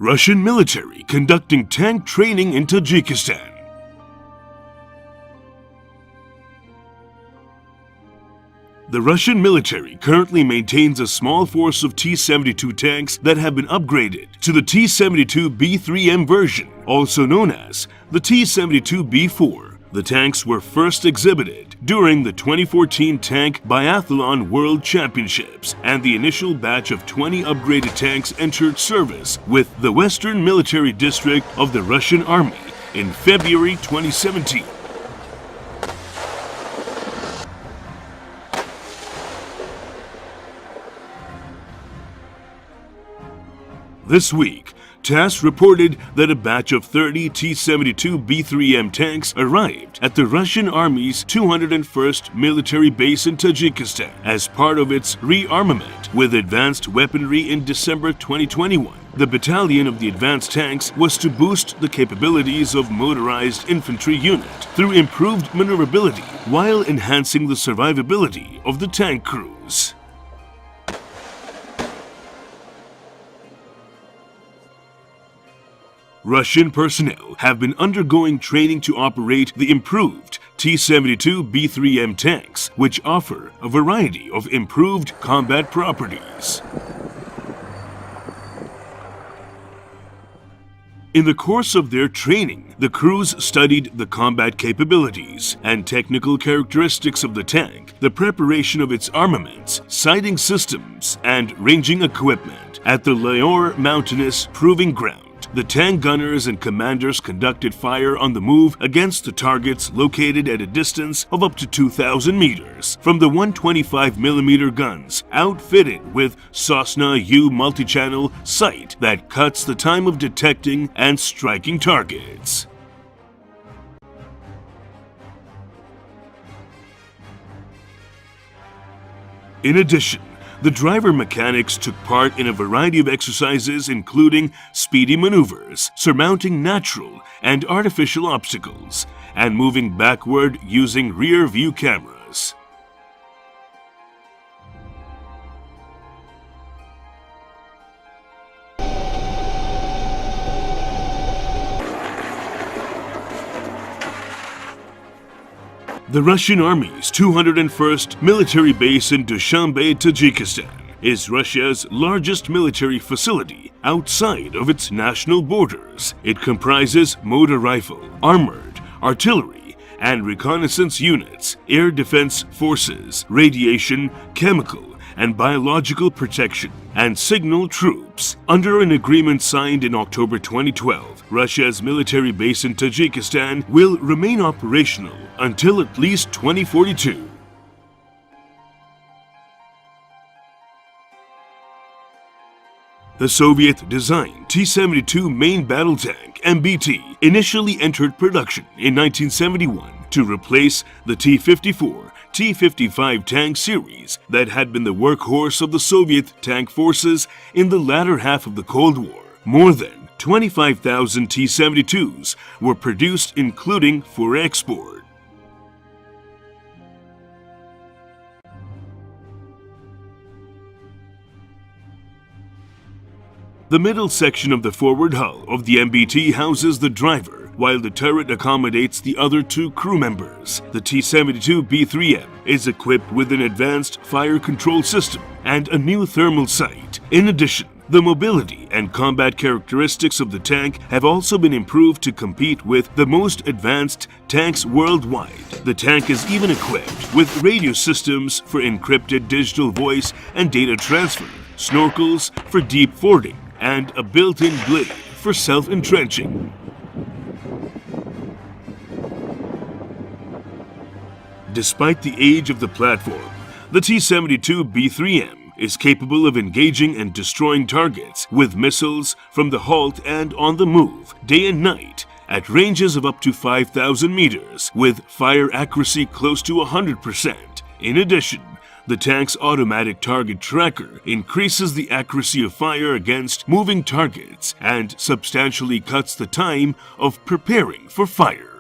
Russian military conducting tank training in Tajikistan. The Russian military currently maintains a small force of T-72 tanks that have been upgraded to the T-72B3M version, also known as the T-72B4. The tanks were first exhibited during the 2014 Tank Biathlon World Championships, and the initial batch of 20 upgraded tanks entered service with the Western Military District of the Russian Army in February 2017. This week, TASS reported that a batch of 30 T-72B3M tanks arrived at the Russian Army's 201st military base in Tajikistan as part of its rearmament with advanced weaponry in December 2021. The battalion of the advanced tanks was to boost the capabilities of motorized infantry unit through improved maneuverability while enhancing the survivability of the tank crews. Russian personnel have been undergoing training to operate the improved T-72B3M tanks, which offer a variety of improved combat properties. In the course of their training, the crews studied the combat capabilities and technical characteristics of the tank, the preparation of its armaments, sighting systems, and ranging equipment at the Laor Mountainous Proving Ground. The tank gunners and commanders conducted fire on the move against the targets located at a distance of up to 2,000 meters from the 125mm guns outfitted with Sosna U multi-channel sight that cuts the time of detecting and striking targets. In addition, the driver mechanics took part in a variety of exercises including speedy maneuvers, surmounting natural and artificial obstacles, and moving backward using rear view cameras. The Russian Army's 201st military base in Dushanbe, Tajikistan, is Russia's largest military facility outside of its national borders. It comprises motor rifle, armored, artillery, and reconnaissance units, air defense forces, radiation, chemical, and biological protection, and signal troops. Under an agreement signed in October 2012, Russia's military base in Tajikistan will remain operational until at least 2042. The Soviet-designed T-72 main battle tank, MBT, initially entered production in 1971 to replace the T-54, T-55 tank series that had been the workhorse of the Soviet tank forces in the latter half of the Cold War. More than 25,000 T-72s were produced, including for export. The middle section of the forward hull of the MBT houses the driver, while the turret accommodates the other two crew members. The T-72B3M is equipped with an advanced fire control system and a new thermal sight. In addition, the mobility and combat characteristics of the tank have also been improved to compete with the most advanced tanks worldwide. The tank is even equipped with radio systems for encrypted digital voice and data transfer, snorkels for deep fording, and a built-in blade for self-entrenching. Despite the age of the platform, the T-72B3M is capable of engaging and destroying targets with missiles from the halt and on the move, day and night, at ranges of up to 5,000 meters, with fire accuracy close to 100%. In addition, the tank's automatic target tracker increases the accuracy of fire against moving targets and substantially cuts the time of preparing for fire.